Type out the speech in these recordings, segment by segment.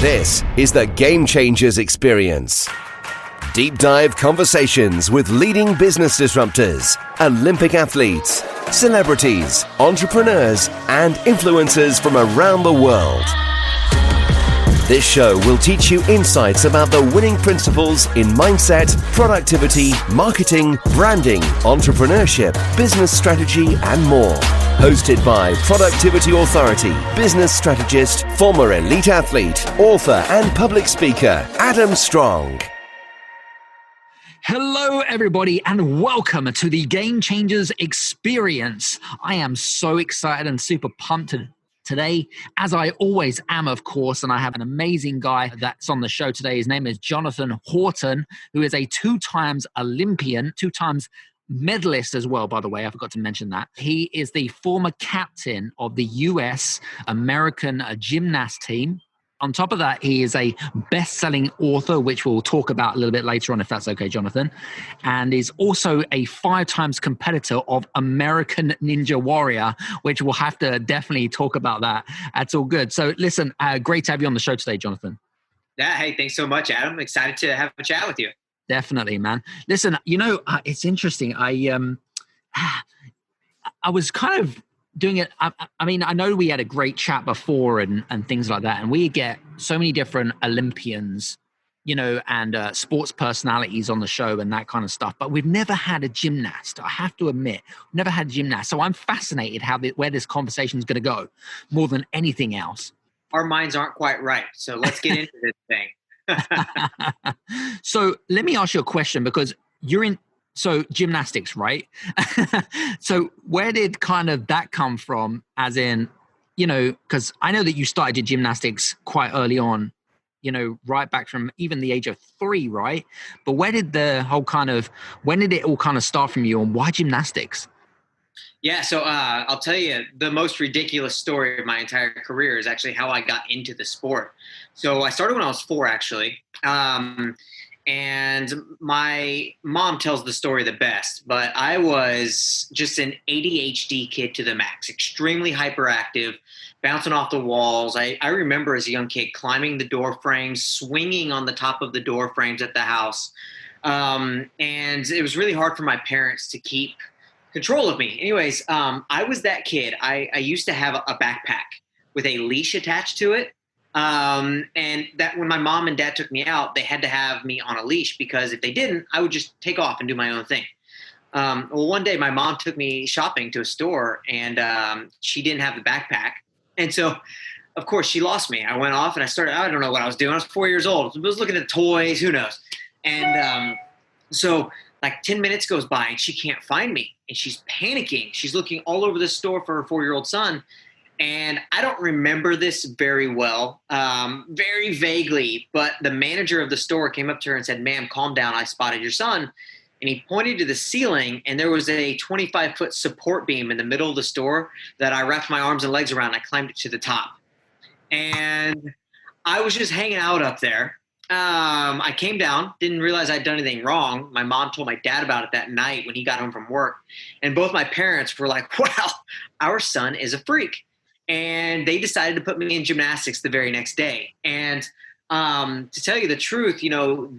This is the Game Changers Experience. Deep dive conversations with leading business disruptors, Olympic athletes, celebrities, entrepreneurs, and influencers from around the world. This show will teach you insights about the winning principles in mindset, productivity, marketing, branding, entrepreneurship, business strategy, and more. Hosted by productivity authority, business strategist, former elite athlete, author, and public speaker, Adam Strong. Hello, everybody, and welcome to the Game Changers Experience. I am so excited and super pumped today, as I always am, of course, and I have an amazing guy that's on the show today. His name is Jonathan Horton, who is a two-times Olympian, two-times medalist as well, by the way. I forgot to mention that. He is the former captain of the US American gymnast team. On top of that, he is a best-selling author, which we'll talk about a little bit later on, if that's okay, Jonathan, and is also a 5-times competitor of American Ninja Warrior, which we'll have to definitely talk about that. That's all good. So listen, great to have you on the show today, Jonathan. Yeah, hey, thanks so much, Adam. Excited to have a chat with you. Definitely, man. Listen, it's interesting. I was kind of doing it. I mean, I know we had a great chat before and things like that, and we get so many different Olympians, and sports personalities on the show and that kind of stuff. But we've never had a gymnast. I have to admit, never had a gymnast. So I'm fascinated where this conversation is going to go more than anything else. Our minds aren't quite right, so let's get into this thing. So let me ask you a question, because you're in gymnastics, right? So where did kind of that come from, as in, because I know that you started your gymnastics quite early on, right back from even the age of 3, right? But when did it all kind of start from you, and why gymnastics? Yeah, so I'll tell you, the most ridiculous story of my entire career is actually how I got into the sport. So I started when I was 4, actually. And my mom tells the story the best, but I was just an ADHD kid to the max, extremely hyperactive, bouncing off the walls. I remember as a young kid climbing the door frames, swinging on the top of the door frames at the house. And it was really hard for my parents to keep control of me. Anyways, I was that kid. I used to have a backpack with a leash attached to it. And that when my mom and dad took me out, they had to have me on a leash, because if they didn't, I would just take off and do my own thing. Well, one day my mom took me shopping to a store, and she didn't have the backpack. And so, of course, she lost me. I went off and I don't know what I was doing. I was 4 years old. I was looking at toys, who knows? And so like 10 minutes goes by and she can't find me, and she's panicking. She's looking all over the store for her 4-year-old son. And I don't remember this very well, very vaguely, but the manager of the store came up to her and said, "Ma'am, calm down. I spotted your son." And he pointed to the ceiling, and there was a 25-foot support beam in the middle of the store that I wrapped my arms and legs around. I climbed it to the top. And I was just hanging out up there. I came down, didn't realize I'd done anything wrong. My mom told my dad about it that night when he got home from work. And both my parents were like, "Wow, our son is a freak." And they decided to put me in gymnastics the very next day. And to tell you the truth,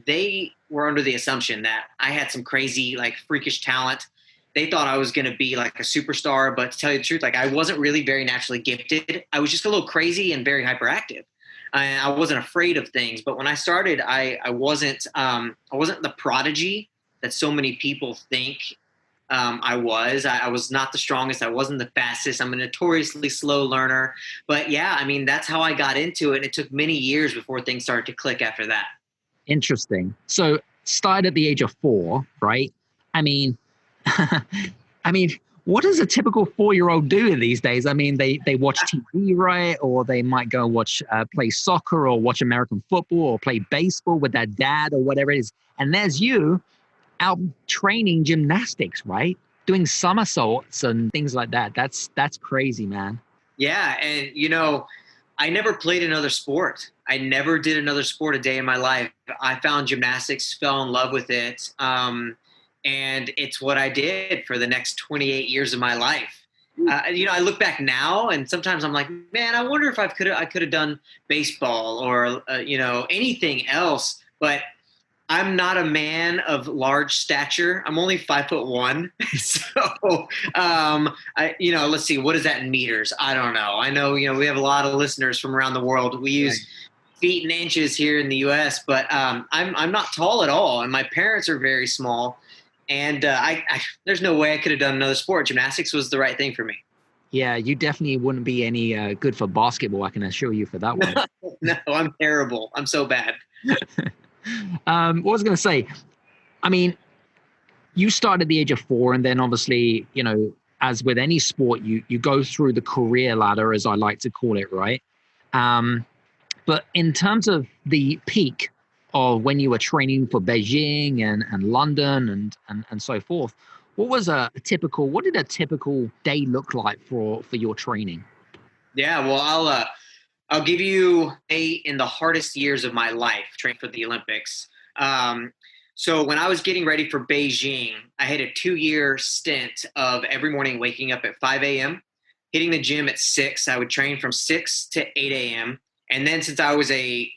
they were under the assumption that I had some crazy, freakish talent. They thought I was going to be like a superstar. But to tell you the truth, I wasn't really very naturally gifted. I was just a little crazy and very hyperactive. I wasn't afraid of things. But when I started, I wasn't the prodigy that so many people think I was not the strongest. I wasn't the fastest. I'm a notoriously slow learner. But yeah, I mean, that's how I got into it. And it took many years before things started to click after that. Interesting. So started at the age of 4, right? I mean, what does a typical 4-year-old do these days? I mean, they watch TV, right? Or they might go watch, play soccer, or watch American football, or play baseball with their dad, or whatever it is. And there's you out training gymnastics, right? Doing somersaults and things like that. That's crazy, man. Yeah. And, I never played another sport. I never did another sport a day in my life. I found gymnastics, fell in love with it. And it's what I did for the next 28 years of my life. I look back now and sometimes I'm like, man, I wonder if I could have done baseball or, anything else, but I'm not a man of large stature. I'm only 5'1". So, let's see, what is that in meters? I don't know. I know, we have a lot of listeners from around the world. We use feet and inches here in the US, but I'm not tall at all. And my parents are very small. And there's no way I could have done another sport. Gymnastics was the right thing for me. Yeah, you definitely wouldn't be any good for basketball. I can assure you for that one. No, I'm terrible. I'm so bad. What was I going to say? I mean, you started at the age of 4, and then obviously, as with any sport, you go through the career ladder, as I like to call it, right? But in terms of the peak of when you were training for Beijing and London and so forth, what did a typical day look like for your training? Yeah, well, I'll give you in the hardest years of my life training for the Olympics. So when I was getting ready for Beijing, I had a 2-year stint of every morning waking up at 5 a.m., hitting the gym at 6. I would train from 6 to 8 a.m. And then since I was a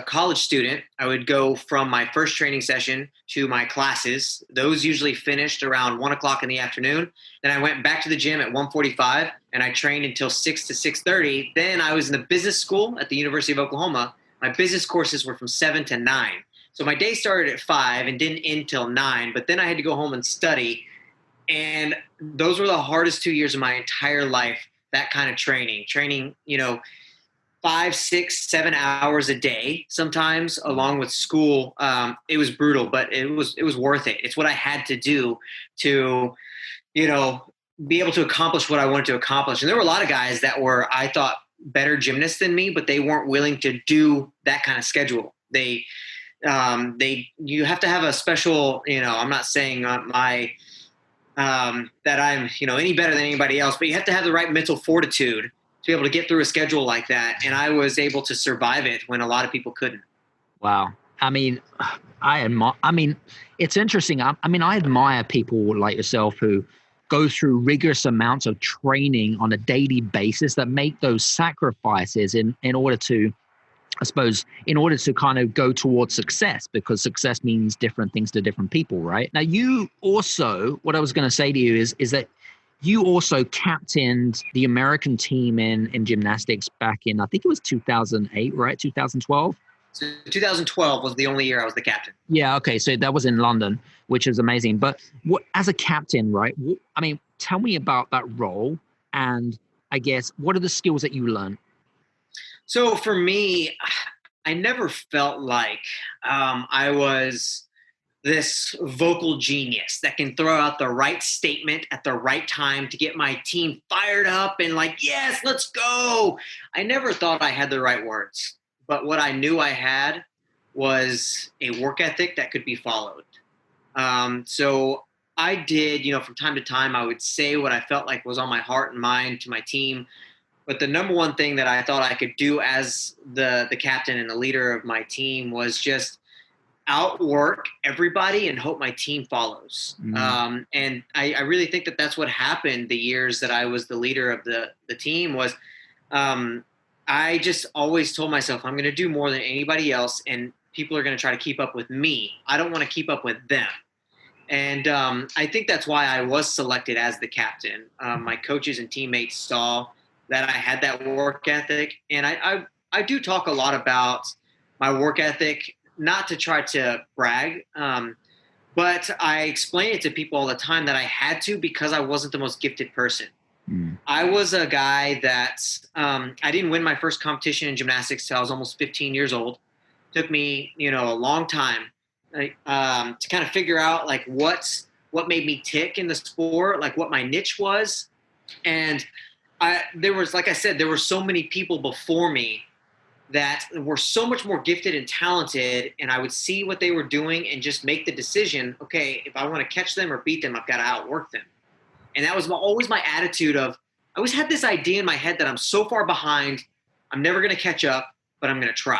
college student, I would go from my first training session to my classes. Those usually finished around 1 o'clock in the afternoon. Then I went back to the gym at 1:45 and I trained until 6 to 6:30. Then I was in the business school at the University of Oklahoma. My business courses were from 7 to 9. So my day started at 5 and didn't end till 9, but then I had to go home and study. And those were the hardest 2 years of my entire life, that kind of training, 5, 6, 7 hours a day, sometimes along with school. It was brutal, but it was worth it. It's what I had to do to, be able to accomplish what I wanted to accomplish. And there were a lot of guys that were, I thought, better gymnasts than me, but they weren't willing to do that kind of schedule. You have to have a special, I'm not saying that I'm, any better than anybody else, but you have to have the right mental fortitude to be able to get through a schedule like that. And I was able to survive it when a lot of people couldn't. Wow. I mean, it's interesting. I admire people like yourself who go through rigorous amounts of training on a daily basis that make those sacrifices in order to, I suppose, in order to kind of go towards success, because success means different things to different people, right? Now, you also, what I was going to say to you is that you also captained the American team in gymnastics back in, I think it was 2008, right? 2012? So 2012 was the only year I was the captain. Yeah, okay. So that was in London, which is amazing. But as a captain, right? Tell me about that role. And I guess, what are the skills that you learned? So for me, I never felt like I was this vocal genius that can throw out the right statement at the right time to get my team fired up and like, yes, let's go. I never thought I had the right words, but what I knew I had was a work ethic that could be followed. So I did, from time to time, I would say what I felt like was on my heart and mind to my team. But the number one thing that I thought I could do as the captain and the leader of my team was just outwork everybody and hope my team follows. And I really think that that's what happened the years that I was the leader of the team was I just always told myself I'm going to do more than anybody else, and people are going to try to keep up with me. I don't want to keep up with them. And I think that's why I was selected as the captain. My coaches and teammates saw that I had that work ethic. And I do talk a lot about my work ethic, not to try to brag, but I explain it to people all the time that I had to because I wasn't the most gifted person. I was a guy that I didn't win my first competition in gymnastics till I was almost 15 years old. Took me, a long time to kind of figure out like what made me tick in the sport, like what my niche was. And there was, like I said, there were so many people before me that were so much more gifted and talented, and I would see what they were doing and just make the decision, okay, if I want to catch them or beat them, I've got to outwork them. And that was always my attitude of, I always had this idea in my head that I'm so far behind, I'm never going to catch up, but I'm going to try.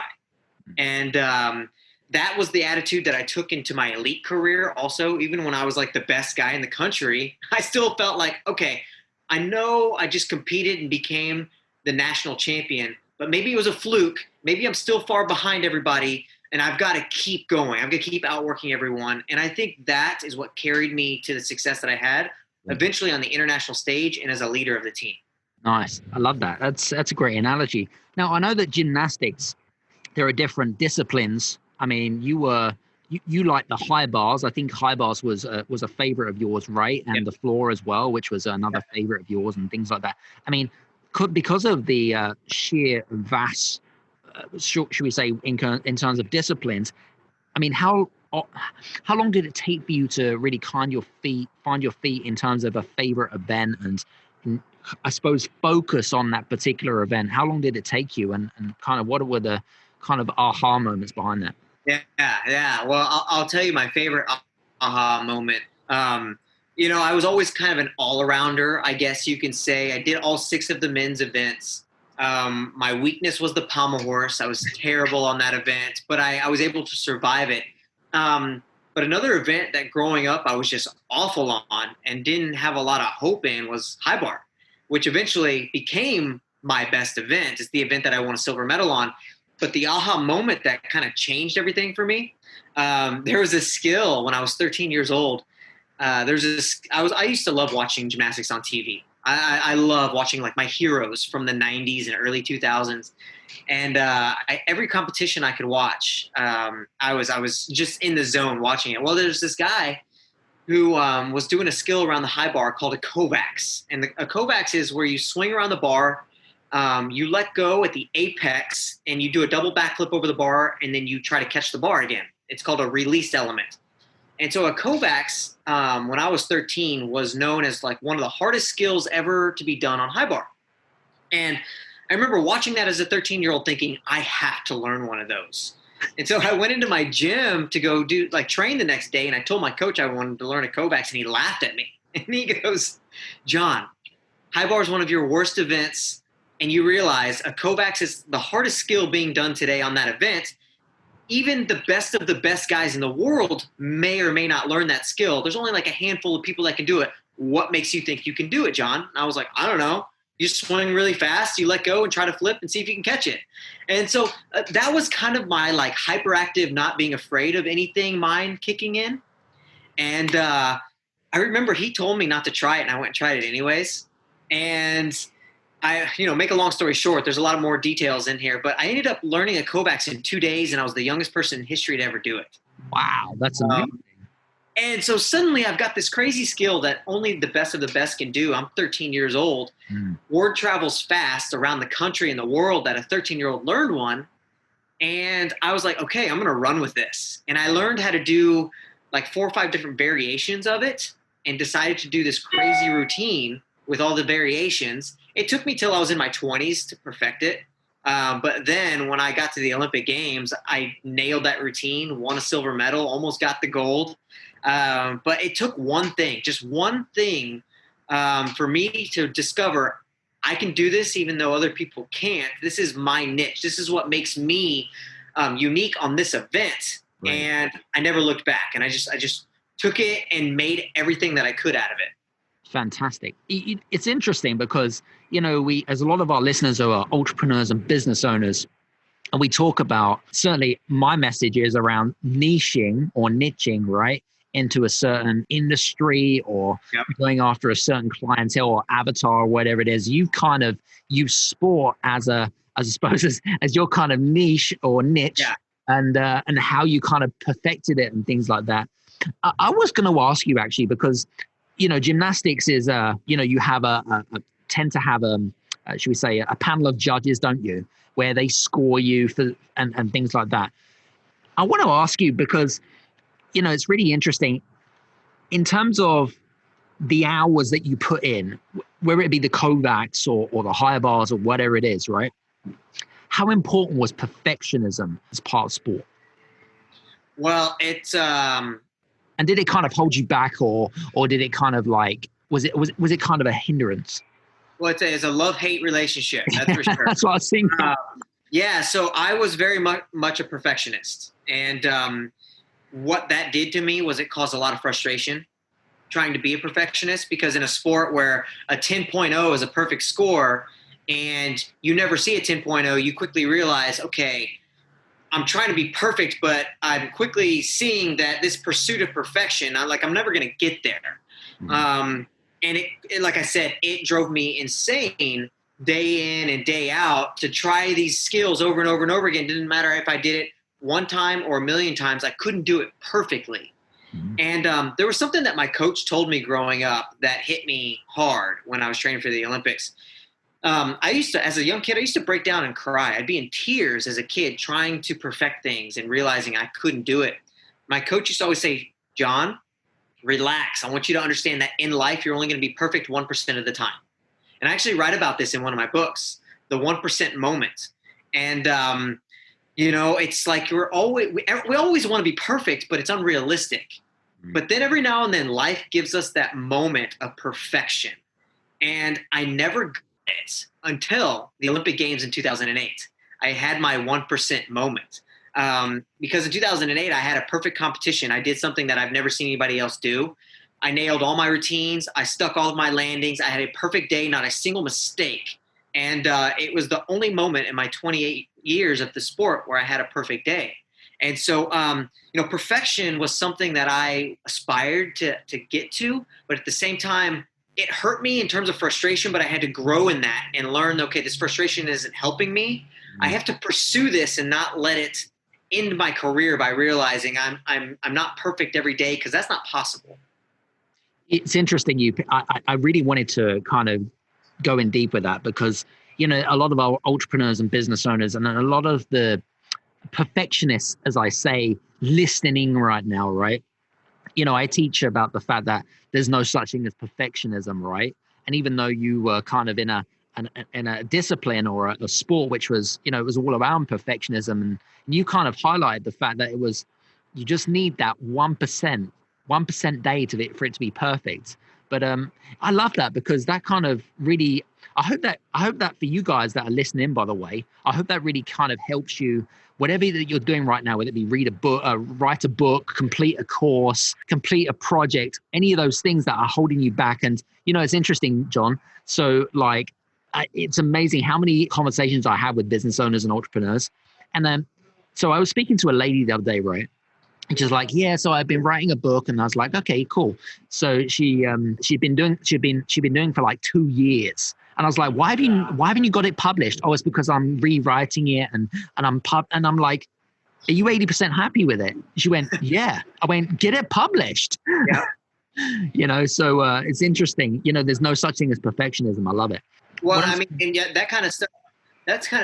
And that was the attitude that I took into my elite career also. Even when I was like the best guy in the country, I still felt like, okay, I know I just competed and became the national champion, but maybe it was a fluke. Maybe I'm still far behind everybody, and I've got to keep going. I've got to keep outworking everyone. And I think that is what carried me to the success that I had eventually on the international stage and as a leader of the team. Nice. I love that. That's a great analogy. Now, I know that gymnastics, there are different disciplines. I mean, you like the high bars. I think high bars was a favorite of yours, right? And the floor as well, which was another favorite of yours, and things like that. I mean, because of the sheer vast, should we say, in terms of disciplines, I mean, how long did it take for you to really find your feet in terms of a favorite event and I suppose focus on that particular event? How long did it take you, and kind of what were the kind of aha moments behind that? Yeah. Well, I'll tell you my favorite aha moment. I was always kind of an all-arounder, I guess you can say. I did all 6 of the men's events. My weakness was the pommel horse. I was terrible on that event, but I was able to survive it. But another event that growing up I was just awful on and didn't have a lot of hope in was high bar, which eventually became my best event. It's the event that I won a silver medal on. But the aha moment that kind of changed everything for me, there was a skill when I was 13 years old. I used to love watching gymnastics on TV. I love watching like my heroes from the 90s and early 2000s. And every competition I could watch, I was just in the zone watching it. Well, there's this guy who was doing a skill around the high bar called a Kovacs. And a Kovacs is where you swing around the bar, you let go at the apex, and you do a double backflip over the bar, and then you try to catch the bar again. It's called a released element. And so a Kovacs, when I was 13, was known as like one of the hardest skills ever to be done on high bar. And I remember watching that as a 13-year-old thinking, I have to learn one of those. And so I went into my gym to go train the next day, and I told my coach I wanted to learn a Kovacs, and he laughed at me. And he goes, John, high bar is one of your worst events, and you realize a Kovacs is the hardest skill being done today on that event. Even the best of the best guys in the world may or may not learn that skill. There's only like a handful of people that can do it. What makes you think you can do it, John? And I was like, I don't know. You swing really fast, you let go and try to flip and see if you can catch it. And so that was kind of my like hyperactive, not being afraid of anything mind kicking in. And I remember he told me not to try it, and I went and tried it anyways. And make a long story short, there's a lot of more details in here, but I ended up learning a Kovacs in 2 days, and I was the youngest person in history to ever do it. Wow, that's amazing. And so suddenly I've got this crazy skill that only the best of the best can do. I'm 13 years old. Word travels fast around the country and the world that a 13-year-old learned one. And I was like, okay, I'm going to run with this. And I learned how to do like 4 or 5 different variations of it and decided to do this crazy routine with all the variations. It took me till I was in my 20s to perfect it. But then when I got to the Olympic Games, I nailed that routine, won a silver medal, almost got the gold. But it took just one thing, for me to discover I can do this even though other people can't. This is my niche. This is what makes me unique on this event. Right. And I never looked back. And I just took it and made everything that I could out of it. Fantastic. It's interesting because, we, as a lot of our listeners are entrepreneurs and business owners, and we talk about, certainly my message is around niching, right, into a certain industry or going after a certain clientele or avatar or whatever it is. You've kind of used sport as your kind of niche or niche, and how you kind of perfected it and things like that. I was going to ask you actually, because gymnastics is, you have tend to have should we say a panel of judges, don't you, where they score you for and things like that. I want to ask you because, it's really interesting in terms of the hours that you put in, whether it be the Kovacs or the high bars or whatever it is, right? How important was perfectionism as part of sport? Well, it's and did it kind of hold you back, or did it kind of like was it kind of a hindrance? Well, it's a love-hate relationship. That's for sure. That's what I was thinking. So I was very much a perfectionist, and what that did to me was it caused a lot of frustration. trying to be a perfectionist, because in a sport where a 10.0 is a perfect score and you never see a 10.0, you quickly realize, okay, I'm trying to be perfect, but I'm quickly seeing that this pursuit of perfection, I'm never going to get there. And it, like I said, it drove me insane day in and day out to try these skills over and over and over again. It didn't matter if I did it one time or a million times, I couldn't do it perfectly. And there was something that my coach told me growing up that hit me hard when I was training for the Olympics. As a young kid, I used to break down and cry. I'd be in tears as a kid trying to perfect things and realizing I couldn't do it. My coach used to always say, John, relax. I want you to understand that in life, you're only going to be perfect 1% of the time. And I actually write about this in one of my books, the 1% moment. And, it's like we always want to be perfect, but it's unrealistic. But then every now and then life gives us that moment of perfection. And I never got it until the Olympic Games in 2008. I had my 1% moment. Because in 2008, I had a perfect competition. I did something that I've never seen anybody else do. I nailed all my routines. I stuck all of my landings. I had a perfect day, not a single mistake. And it was the only moment in my 28 years of the sport where I had a perfect day. And so, perfection was something that I aspired to get to. But at the same time, it hurt me in terms of frustration, but I had to grow in that and learn, okay, this frustration isn't helping me. I have to pursue this and not let it end my career by realizing I'm not perfect every day, because that's not possible. It's interesting. I really wanted to kind of go in deep with that, because, a lot of our entrepreneurs and business owners and a lot of the perfectionists, as I say, listening right now, right? I teach about the fact that there's no such thing as perfectionism, right? And even though you were kind of in a discipline or a sport, which was, it was all around perfectionism, and you kind of highlighted the fact that you just need that 1% day for it to be perfect. But I love that, because that kind of really, I hope that for you guys that are listening, by the way, I hope that really kind of helps you, whatever that you're doing right now, whether it be read a book, write a book, complete a course, complete a project, any of those things that are holding you back. And, it's interesting, John. So it's amazing how many conversations I have with business owners and entrepreneurs. And then, so I was speaking to a lady the other day, right? And she's like, yeah, so I've been writing a book. And I was like, okay, cool. So she'd been doing for like 2 years. And I was like, why haven't you got it published? Oh, it's because I'm rewriting it and I'm like, are you 80% happy with it? She went, yeah. I went, get it published. Yeah. So it's interesting. There's no such thing as perfectionism. I love it. Well, and yet that kind of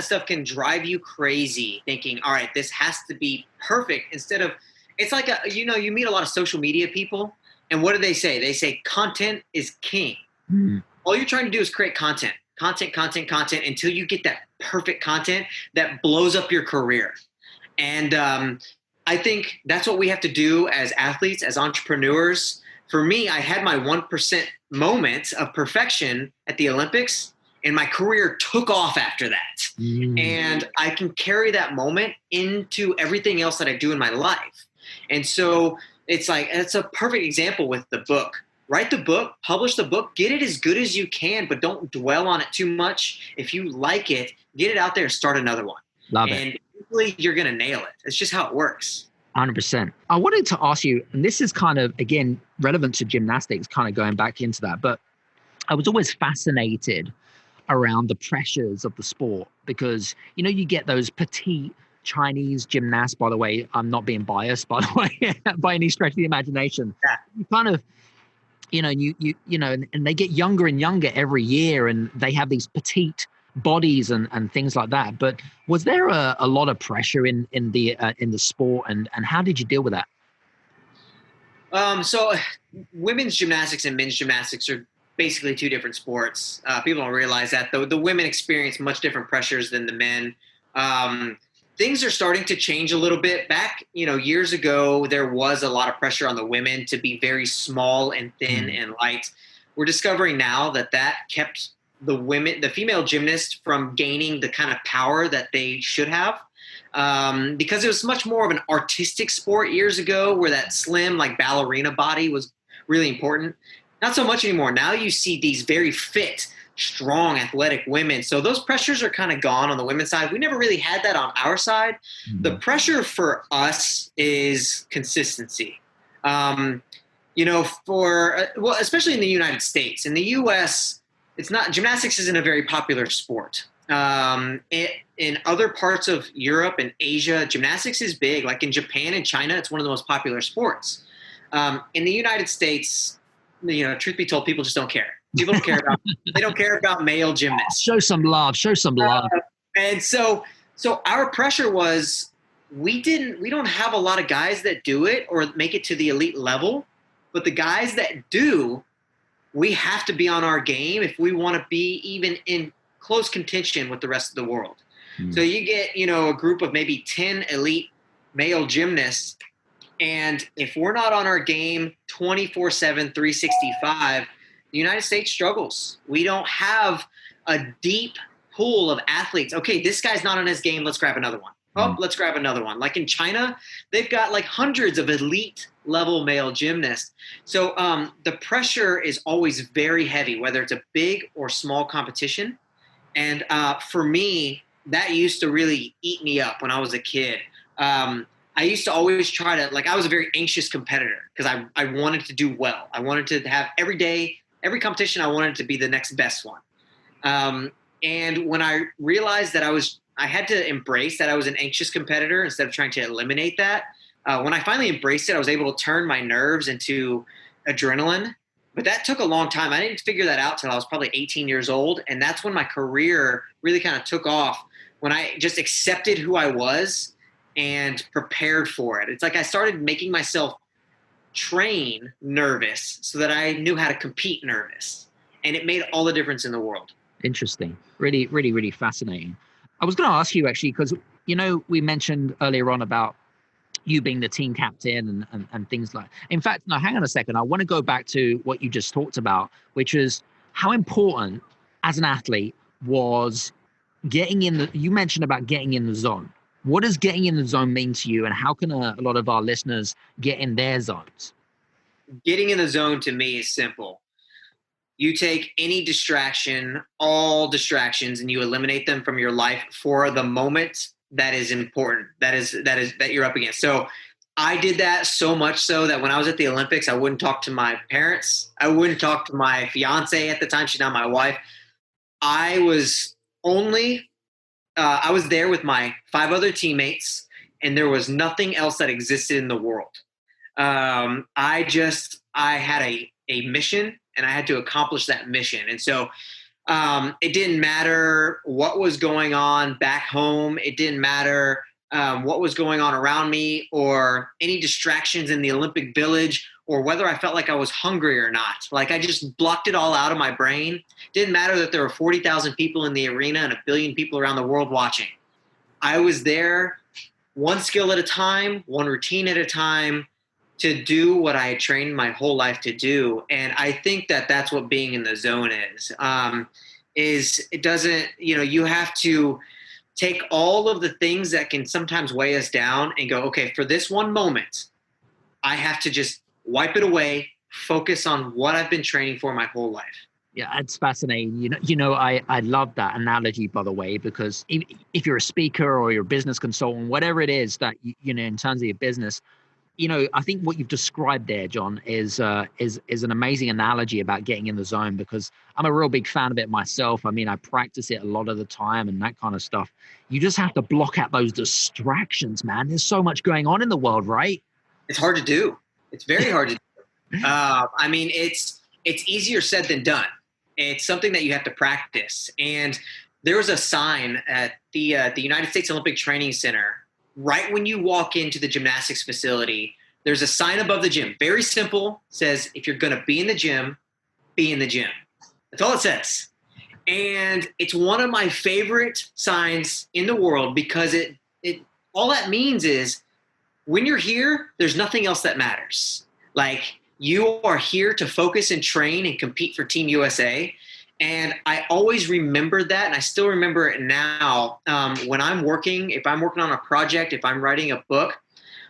stuff can drive you crazy, thinking, all right, this has to be perfect, instead of, it's like you meet a lot of social media people, and what do they say? They say content is king. All you're trying to do is create content until you get that perfect content that blows up your career. And I think that's what we have to do as athletes, as entrepreneurs. For me, I had my 1% moment of perfection at the Olympics, and my career took off after that. And I can carry that moment into everything else that I do in my life. And so it's a perfect example with the book. Write the book, publish the book, get it as good as you can, but don't dwell on it too much. If you like it, get it out there and start another one. Love it. And hopefully you're going to nail it. It's just how it works. 100%. I wanted to ask you, and this is kind of, again, relevant to gymnastics, kind of going back into that, but I was always fascinated around the pressures of the sport, because, you get those petite Chinese gymnasts, by the way, I'm not being biased, by the way, by any stretch of the imagination. Yeah. You kind of, and they get younger and younger every year, and they have these petite bodies and things like that. But was there a lot of pressure in the sport, and how did you deal with that? So women's gymnastics and men's gymnastics are basically two different sports. People don't realize that, though. The women experience much different pressures than the men. Things are starting to change a little bit. Back, years ago, there was a lot of pressure on the women to be very small and thin and light. We're discovering now that kept the female gymnasts from gaining the kind of power that they should have. Because it was much more of an artistic sport years ago, where that slim, like ballerina body was really important. Not so much anymore. Now you see these very fit, strong, athletic women. So those pressures are kind of gone on the women's side. We never really had that on our side. The pressure for us is consistency. Especially in the United States. In the U.S., gymnastics isn't a very popular sport. In other parts of Europe and Asia, gymnastics is big. Like in Japan and China, it's one of the most popular sports. In the United States, truth be told, people just don't care. People don't care about. They don't care about male gymnasts. Show some love. Show some love. And so our pressure was we don't have a lot of guys that do it or make it to the elite level, but the guys that do, we have to be on our game if we want to be even in close contention with the rest of the world. So you get, a group of maybe 10 elite male gymnasts, and if we're not on our game 24/7, 365, the United States struggles. We don't have a deep pool of athletes. Okay, this guy's not on his game. Let's grab another one. Oh, let's grab another one. Like in China, they've got like hundreds of elite level male gymnasts. So the pressure is always very heavy, whether it's a big or small competition. And for me, that used to really eat me up when I was a kid. I used to always try to, I was a very anxious competitor because I wanted to do well. I wanted to have every competition, I wanted to be the next best one. And when I realized that I had to embrace that I was an anxious competitor instead of trying to eliminate that. When I finally embraced it, I was able to turn my nerves into adrenaline. But that took a long time. I didn't figure that out till I was probably 18 years old. And that's when my career really kind of took off, when I just accepted who I was and prepared for it. It's like I started making myself train nervous so that I knew how to compete nervous. And it made all the difference in the world. Interesting. Really, really, really fascinating. I was going to ask you actually, because, we mentioned earlier on about you being the team captain and things like, in fact, no, hang on a second. I want to go back to what you just talked about, which is how important as an athlete was you mentioned about getting in the zone. What does getting in the zone mean to you, and how can a lot of our listeners get in their zones? Getting in the zone to me is simple. You take any distraction, all distractions, and you eliminate them from your life for the moment that is important, that you're up against. So I did that so much so that when I was at the Olympics, I wouldn't talk to my parents. I wouldn't talk to my fiance at the time. She's now my wife. I was there with my 5 other teammates, and there was nothing else that existed in the world. I had a mission, and I had to accomplish that mission. And so it didn't matter what was going on back home. It didn't matter what was going on around me or any distractions in the Olympic Village or whether I felt like I was hungry or not. Like I just blocked it all out of my brain. Didn't matter that there were 40,000 people in the arena and 1 billion people around the world watching. I was there one skill at a time, one routine at a time, to do what I had trained my whole life to do. And I think that that's what being in the zone is it doesn't, you have to take all of the things that can sometimes weigh us down and go, okay, for this one moment, I have to just wipe it away, focus on what I've been training for my whole life. Yeah, it's fascinating. I love that analogy, by the way, because if you're a speaker or you're a business consultant, whatever it is that, in terms of your business, I think what you've described there, John, is an amazing analogy about getting in the zone, because I'm a real big fan of it myself. I mean, I practice it a lot of the time and that kind of stuff. You just have to block out those distractions, man. There's so much going on in the world, right? It's hard to do. It's very hard to do. I mean, it's easier said than done. It's something that you have to practice. And there was a sign at the United States Olympic Training Center. Right when you walk into the gymnastics facility, there's a sign above the gym. Very simple. Says, if you're going to be in the gym, be in the gym. That's all it says. And it's one of my favorite signs in the world, because it all that means is when you're here, there's nothing else that matters. Like, you are here to focus and train and compete for Team USA. And I always remembered that, and I still remember it now. When I'm working, if I'm working on a project, if I'm writing a book,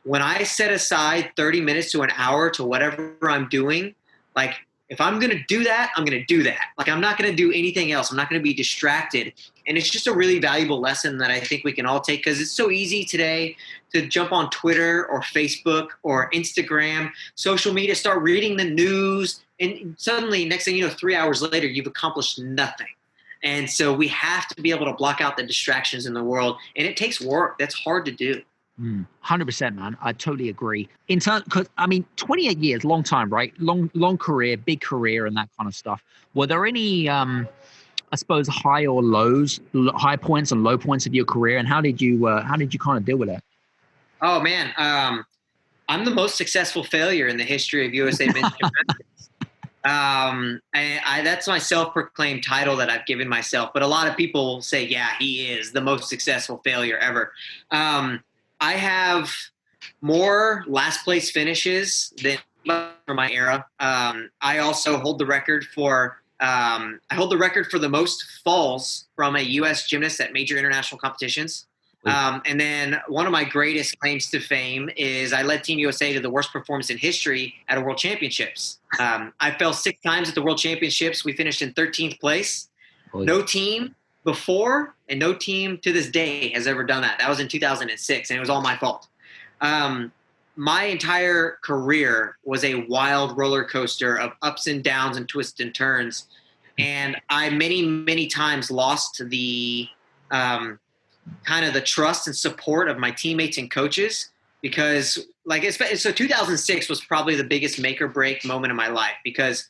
when I set aside 30 minutes to an hour to whatever I'm doing, Like, if I'm going to do that, I'm going to do that. Like, I'm not going to do anything else. I'm not going to be distracted. And it's just a really valuable lesson that I think we can all take, because it's so easy today to jump on Twitter or Facebook or Instagram, social media, start reading the news. And suddenly, next thing you know, 3 hours later, you've accomplished nothing. And so we have to be able to block out the distractions in the world. And it takes work. That's hard to do. 100%, man. I totally agree. In turn, because 28 years, long time, right? Long career, big career, and that kind of stuff. Were there any, I suppose, high or lows, high points and low points of your career, and how did you kind of deal with it? Oh man, I'm the most successful failure in the history of USA men's gymnastics. That's my self-proclaimed title that I've given myself. But a lot of people say, yeah, he is the most successful failure ever. I have more last place finishes than for my era. I also hold the record for the most falls from a U.S. gymnast at major international competitions. And then one of my greatest claims to fame is I led Team USA to the worst performance in history at a World Championships. I fell 6 times at the World Championships. We finished in 13th place. No team before and no team to this day has ever done that. That was in 2006, and it was all my fault. My entire career was a wild roller coaster of ups and downs and twists and turns. And I many, many times lost the kind of the trust and support of my teammates and coaches, because so 2006 was probably the biggest make or break moment of my life, because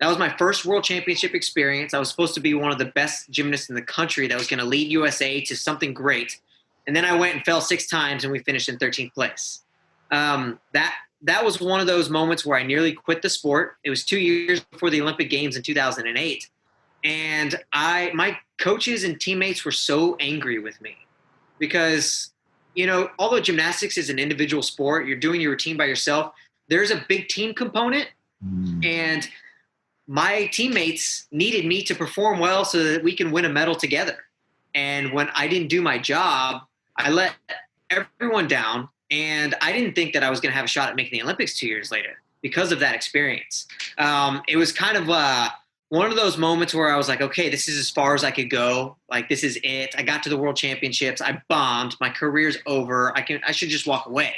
that was my first World Championship experience. I was supposed to be one of the best gymnasts in the country that was going to lead USA to something great. And then I went and fell 6 times, and we finished in 13th place. That was one of those moments where I nearly quit the sport. It was 2 years before the Olympic Games in 2008. And my coaches and teammates were so angry with me because, although gymnastics is an individual sport, you're doing your routine by yourself, there's a big team component. And my teammates needed me to perform well so that we can win a medal together. And when I didn't do my job, I let everyone down. And I didn't think that I was going to have a shot at making the Olympics 2 years later because of that experience. It was kind of one of those moments where I was like, okay, this is as far as I could go. Like, this is it. I got to the World Championships. I bombed. My career's over. I should just walk away.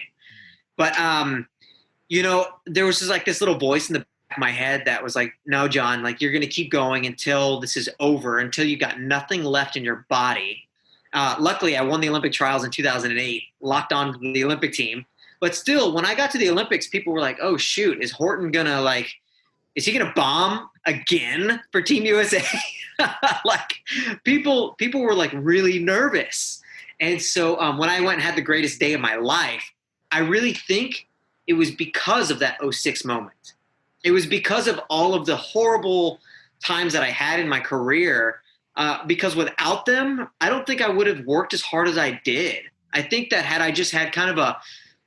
But, there was just this little voice in the my head that was like, no, John, you're going to keep going until this is over, until you got nothing left in your body. Luckily, I won the Olympic trials in 2008, locked on to the Olympic team. But still, when I got to the Olympics, people were like, oh, shoot, is Horton going to is he going to bomb again for Team USA? People were really nervous. And so when I went and had the greatest day of my life, I really think it was because of that 06 moment. It was because of all of the horrible times that I had in my career, because without them, I don't think I would have worked as hard as I did. I think that had I just had kind of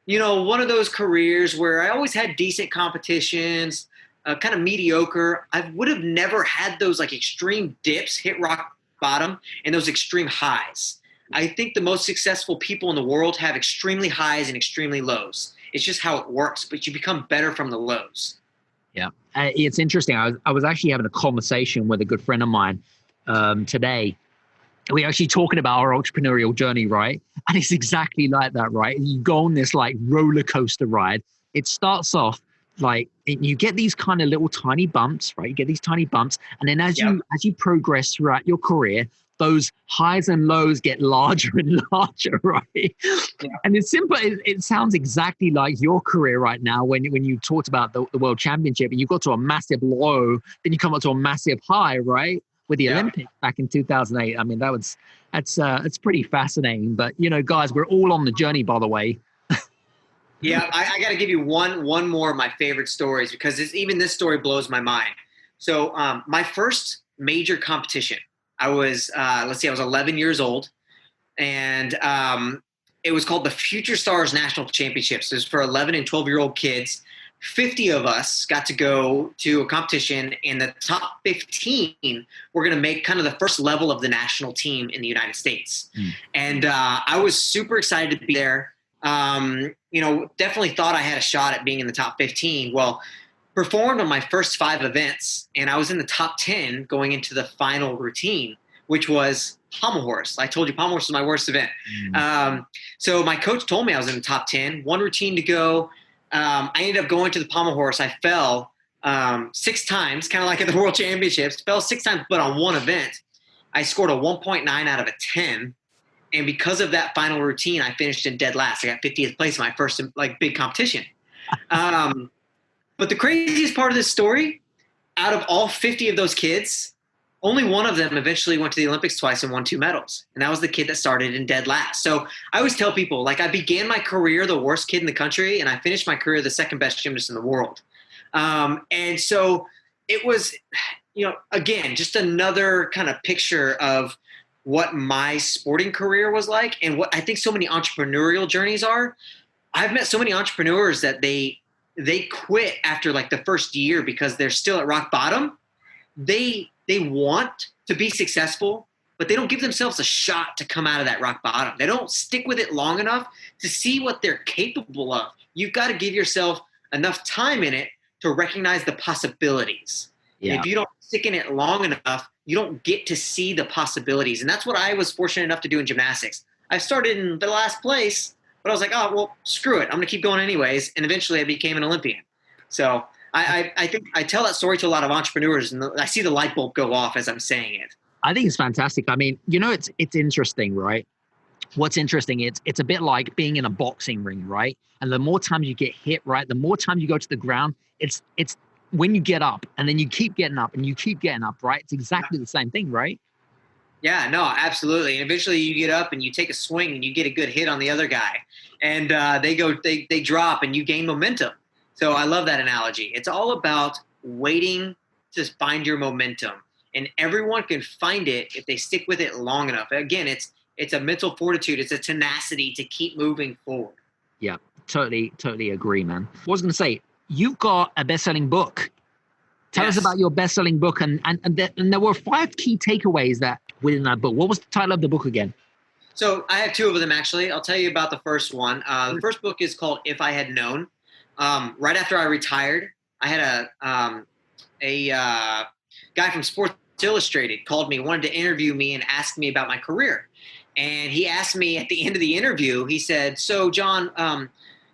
one of those careers where I always had decent competitions, kind of mediocre, I would have never had those extreme dips, hit rock bottom, and those extreme highs. I think the most successful people in the world have extremely highs and extremely lows. It's just how it works, but you become better from the lows. Yeah, it's interesting. I was actually having a conversation with a good friend of mine today. We're actually talking about our entrepreneurial journey, right? And it's exactly like that, right? You go on this roller coaster ride. It starts off you get these kind of little tiny bumps, right? You get these tiny bumps, and then as you progress throughout your career, those highs and lows get larger and larger, right? Yeah. And it's simple. It sounds exactly like your career right now when you talked about the World Championship and you got to a massive low, then you come up to a massive high, right? With the Olympics back in 2008. I mean, that's pretty fascinating. But, guys, we're all on the journey, by the way. Yeah, I got to give you one more of my favorite stories, because even this story blows my mind. So my first major competition, I was 11 years old, and it was called the Future Stars National Championships. It was for 11 and 12-year-old kids. 50 of us got to go to a competition, and the top 15 were going to make kind of the first level of the national team in the United States. And I was super excited to be there. Definitely thought I had a shot at being in the top 15. Well, performed on my first 5 events, and I was in the top 10 going into the final routine, which was pommel horse. I told you pommel horse was my worst event. So my coach told me I was in the top 10, one routine to go. I ended up going to the pommel horse. I fell 6 times, kind of like at the World Championships, fell 6 times, but on one event, I scored a 1.9 out of a 10. And because of that final routine, I finished in dead last. I got 50th place in my first big competition. But the craziest part of this story, out of all 50 of those kids, only one of them eventually went to the Olympics twice and won 2 medals. And that was the kid that started in dead last. So I always tell people, I began my career the worst kid in the country, and I finished my career the second best gymnast in the world. And so it was, again, just another kind of picture of what my sporting career was like and what I think so many entrepreneurial journeys are. I've met so many entrepreneurs that they quit after the first year because they're still at rock bottom. They want to be successful, but they don't give themselves a shot to come out of that rock bottom. They don't stick with it long enough to see what they're capable of. You've got to give yourself enough time in it to recognize the possibilities. Yeah. If you don't stick in it long enough, you don't get to see the possibilities. And that's what I was fortunate enough to do in gymnastics. I started in the last place, but I was like, oh, well, screw it. I'm going to keep going anyways. And eventually I became an Olympian. So I think I tell that story to a lot of entrepreneurs, and I see the light bulb go off as I'm saying it. I think it's fantastic. I mean, it's interesting, right? What's interesting, it's a bit like being in a boxing ring, right? And the more times you get hit, right, the more time you go to the ground, it's when you get up and then you keep getting up and you keep getting up, right? It's exactly the same thing, right? Yeah, no, absolutely. And eventually you get up and you take a swing and you get a good hit on the other guy, and they drop and you gain momentum. So I love that analogy. It's all about waiting to find your momentum, and everyone can find it if they stick with it long enough. Again, it's a mental fortitude. It's a tenacity to keep moving forward. Yeah, totally agree, man. I was going to say, you've got a best-selling book. Tell us about your best-selling book, and there were 5 key takeaways that within that book. What was the title of the book again? So I have 2 of them, actually. I'll tell you about the first one. The first book is called If I Had Known. Right after I retired, I had a guy from Sports Illustrated called me, wanted to interview me and ask me about my career. And he asked me at the end of the interview, he said, so John,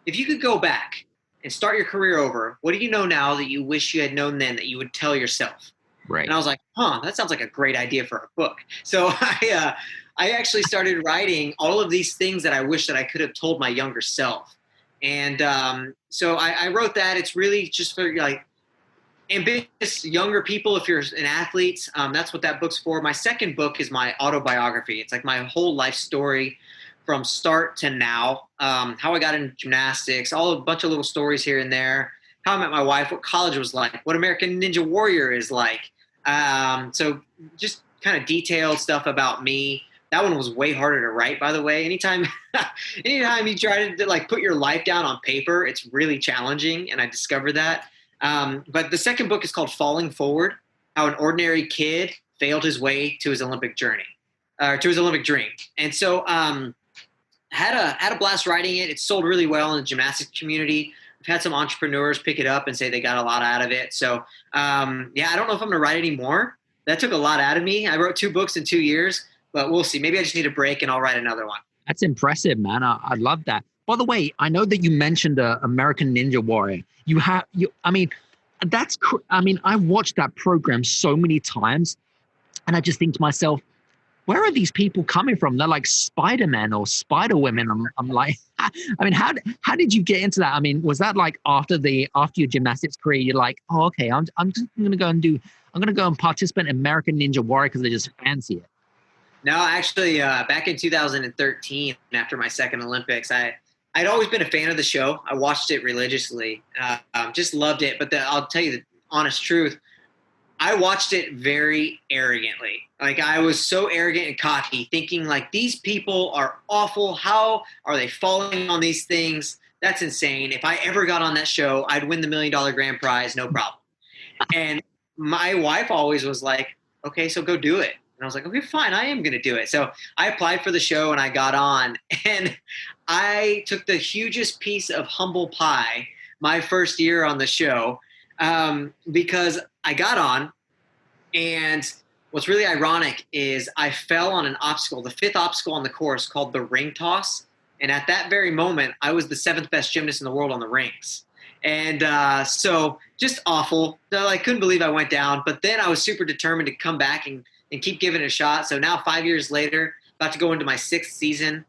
if you could go back and start your career over, what do you know now that you wish you had known then that you would tell yourself? Right. And I was like, that sounds like a great idea for a book. So I actually started writing all of these things that I wish that I could have told my younger self. And so I wrote that. It's really just for ambitious younger people. If you're an athlete, that's what that book's for. My second book is my autobiography. It's like my whole life story from start to now, how I got into gymnastics, a bunch of little stories here and there, how I met my wife, what college was like, what American Ninja Warrior is like. So just kind of detailed stuff about me. That one was way harder to write, by the way. Anytime you try to put your life down on paper, it's really challenging, and I discovered that. But the second book is called Falling Forward: How an Ordinary Kid Failed His Way to His Olympic Journey, to his Olympic Dream. And so had a blast writing it. It sold really well in the gymnastics community. I've had some entrepreneurs pick it up and say they got a lot out of it. So I don't know if I'm going to write any more. That took a lot out of me. I wrote 2 books in 2 years. But we'll see. Maybe I just need a break and I'll write another one. That's impressive, man. I love that. By the way, I know that you mentioned American Ninja Warrior. I watched that program so many times, and I just think to myself, where are these people coming from? They're like Spider-Man or Spider-Women. I'm like, how did you get into that? I mean, was that like after your gymnastics career, you're like, oh, okay, I'm just going to go and participate in American Ninja Warrior because they just fancy it? No, actually, back in 2013, after my second Olympics, I'd always been a fan of the show. I watched it religiously, just loved it. But I'll tell you the honest truth. I watched it very arrogantly. I was so arrogant and cocky, thinking these people are awful. How are they falling on these things? That's insane. If I ever got on that show, I'd win the $1 million grand prize, no problem. And my wife always was like, okay, so go do it. And I was like, okay, fine, I am going to do it. So I applied for the show and I got on, and I took the hugest piece of humble pie my first year on the show. because I got on, and what's really ironic is I fell on an obstacle, the 5th obstacle on the course, called the ring toss. And at that very moment, I was the 7th best gymnast in the world on the rings. And so just awful. So I couldn't believe I went down. But then I was super determined to come back and keep giving it a shot. So now 5 years later, about to go into my 6th season.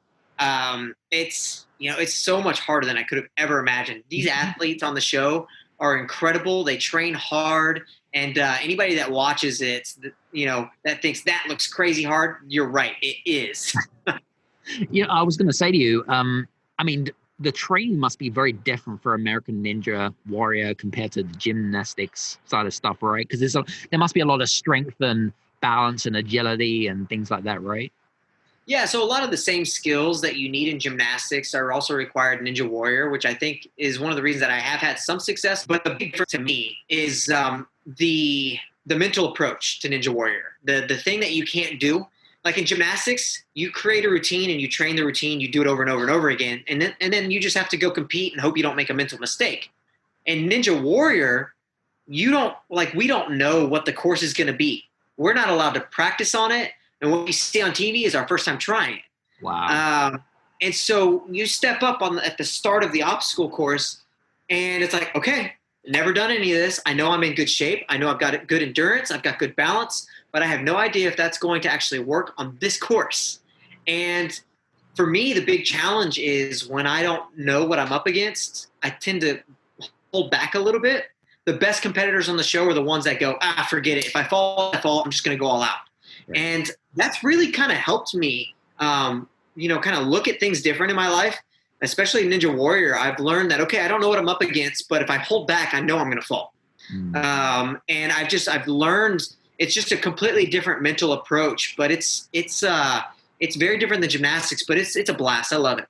It's so much harder than I could have ever imagined. These athletes on the show are incredible. They train hard. And anybody that watches it, that thinks that looks crazy hard, you're right. It is. I was going to say to you, the training must be very different for American Ninja Warrior compared to the gymnastics side of stuff, right? Because there must be a lot of strength and balance and agility and things like that, right? Yeah, so a lot of the same skills that you need in gymnastics are also required in Ninja Warrior, which I think is one of the reasons that I have had some success. But the big difference to me is the mental approach to Ninja Warrior. The thing that you can't do, like in gymnastics, you create a routine and you train the routine, you do it over and over and over again, and then you just have to go compete and hope you don't make a mental mistake. In Ninja Warrior, we don't know what the course is going to be. We're not allowed to practice on it. And what we see on TV is our first time trying it. Wow. And so you step up at the start of the obstacle course, and it's like, okay, never done any of this. I know I'm in good shape. I know I've got good endurance. I've got good balance, but I have no idea if that's going to actually work on this course. And for me, the big challenge is when I don't know what I'm up against, I tend to hold back a little bit. The best competitors on the show are the ones that go, forget it. If I fall, I fall. I'm just going to go all out. Right. And that's really kind of helped me, kind of look at things different in my life, especially Ninja Warrior. I've learned that, okay, I don't know what I'm up against, but if I hold back, I know I'm going to fall. And I've learned it's just a completely different mental approach, but it's very different than gymnastics, but it's a blast. I love it.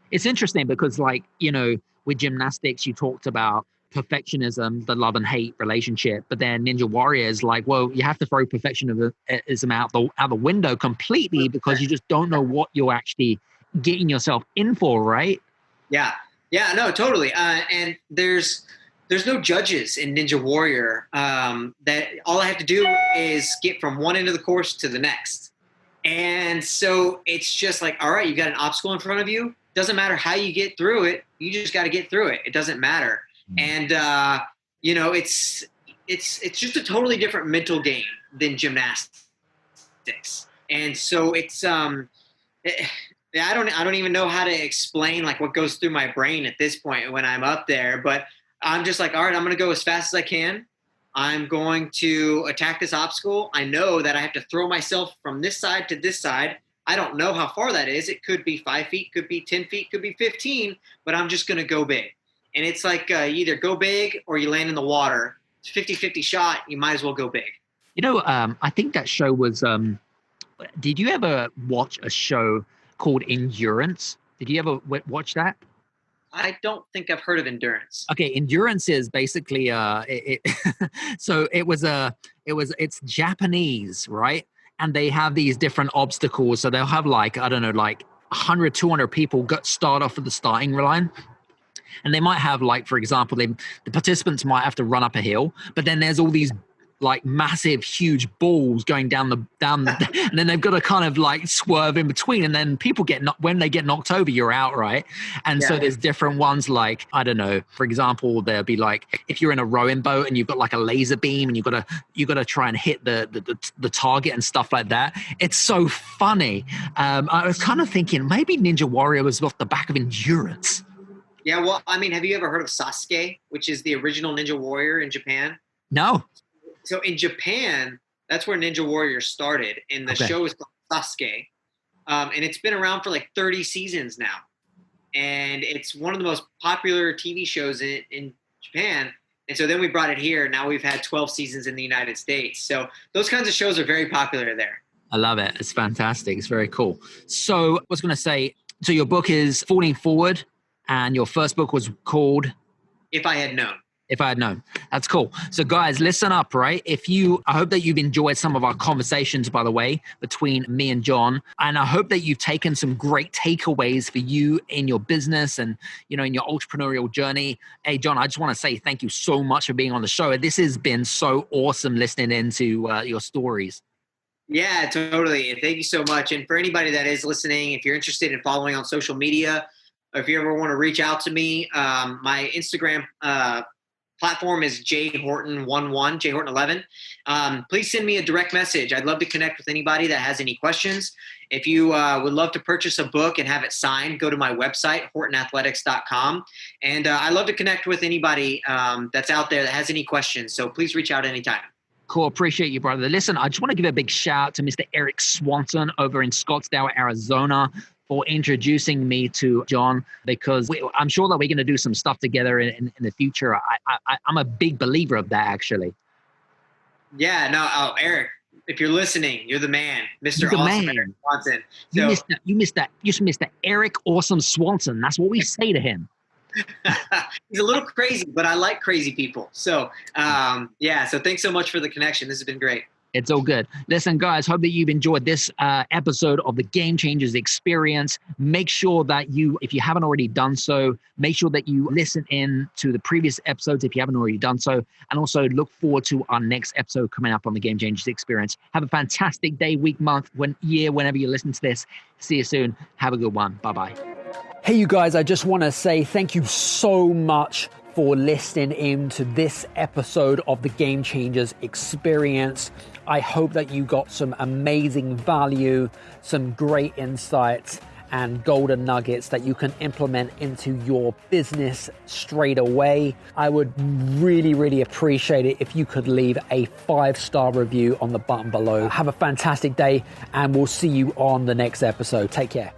It's interesting because with gymnastics, you talked about perfectionism, the love and hate relationship, but then Ninja Warrior is like, well, you have to throw perfectionism out the window completely because you just don't know what you're actually getting yourself in for, right? Yeah, no, totally. And there's no judges in Ninja Warrior. That all I have to do is get from one end of the course to the next. And so it's just like, all right, you got an obstacle in front of you. Doesn't matter how you get through it. You just got to get through it. It doesn't matter. And, it's just a totally different mental game than gymnastics. And so it's, I don't even know how to explain like what goes through my brain at this point when I'm up there, but I'm just like, all right, I'm going to go as fast as I can. I'm going to attack this obstacle. I know that I have to throw myself from this side to this side. I don't know how far that is. It could be 5 feet, could be 10 feet, could be 15, but I'm just going to go big. And it's like you either go big or you land in the water. It's 50-50 shot. You might as well go big. I think that show was, did you ever watch a show called Endurance? Did you ever watch that? I don't think I've heard of Endurance. Okay, Endurance is basically it's Japanese, right? And they have these different obstacles. So they'll have 100, 200 people start off at the starting line. And they might have, for example, the participants might have to run up a hill, but then there's all these massive, huge balls going down and then they've got to kind of swerve in between. And then people when they get knocked over, you're out, right? And so there's different ones I don't know, for example, there'll be if you're in a rowing boat and you've got a laser beam and you've got to try and hit the target and stuff like that. It's so funny. I was kind of thinking maybe Ninja Warrior was off the back of Endurance. Yeah, well, have you ever heard of Sasuke, which is the original Ninja Warrior in Japan? No. So in Japan, that's where Ninja Warrior started, and the show is called Sasuke. And it's been around for 30 seasons now. And it's one of the most popular TV shows in Japan. And so then we brought it here. Now we've had 12 seasons in the United States. So those kinds of shows are very popular there. I love it. It's fantastic. It's very cool. So I was going to say, your book is Falling Forward. And your first book was called? If I Had Known. if I had known. That's cool. So guys, listen up, right? I hope that you've enjoyed some of our conversations, by the way, between me and John. And I hope that you've taken some great takeaways for you in your business and, in your entrepreneurial journey. Hey, John, I just want to say thank you so much for being on the show. This has been so awesome listening into your stories. Yeah, totally. And thank you so much. And for anybody that is listening, if you're interested in following on social media, or if you ever want to reach out to me, my Instagram platform is jhorton11, jhorton11. Please send me a direct message. I'd love to connect with anybody that has any questions. If you would love to purchase a book and have it signed, go to my website, hortonathletics.com. And I love to connect with anybody that's out there that has any questions. So please reach out anytime. Cool. Appreciate you, brother. Listen, I just want to give a big shout out to Mr. Eric Swanson over in Scottsdale, Arizona, for introducing me to John, because I'm sure that we're going to do some stuff together in the future. I'm a big believer of that, actually. Yeah, no, Eric, if you're listeing, you're the man, Mr. Awesome Eric Swanson. So, you missed that. Mr. Eric Awesome Swanson. That's what we say to him. He's a little crazy, but I like crazy people. So, so thanks so much for the connection. This has been great. It's all good. Listen, guys, hope that you've enjoyed this episode of the Game Changers Experience. Make sure that if you haven't already done so, make sure that you listen in to the previous episodes if you haven't already done so. And also look forward to our next episode coming up on the Game Changers Experience. Have a fantastic day, week, month, whenever you listen to this. See you soon. Have a good one. Bye-bye. Hey, you guys, I just want to say thank you so much for listening in to this episode of the Game Changers Experience. I hope that you got some amazing value, some great insights, and golden nuggets that you can implement into your business straight away. I would really, really appreciate it if you could leave a 5-star review on the button below. Have a fantastic day, and we'll see you on the next episode. Take care.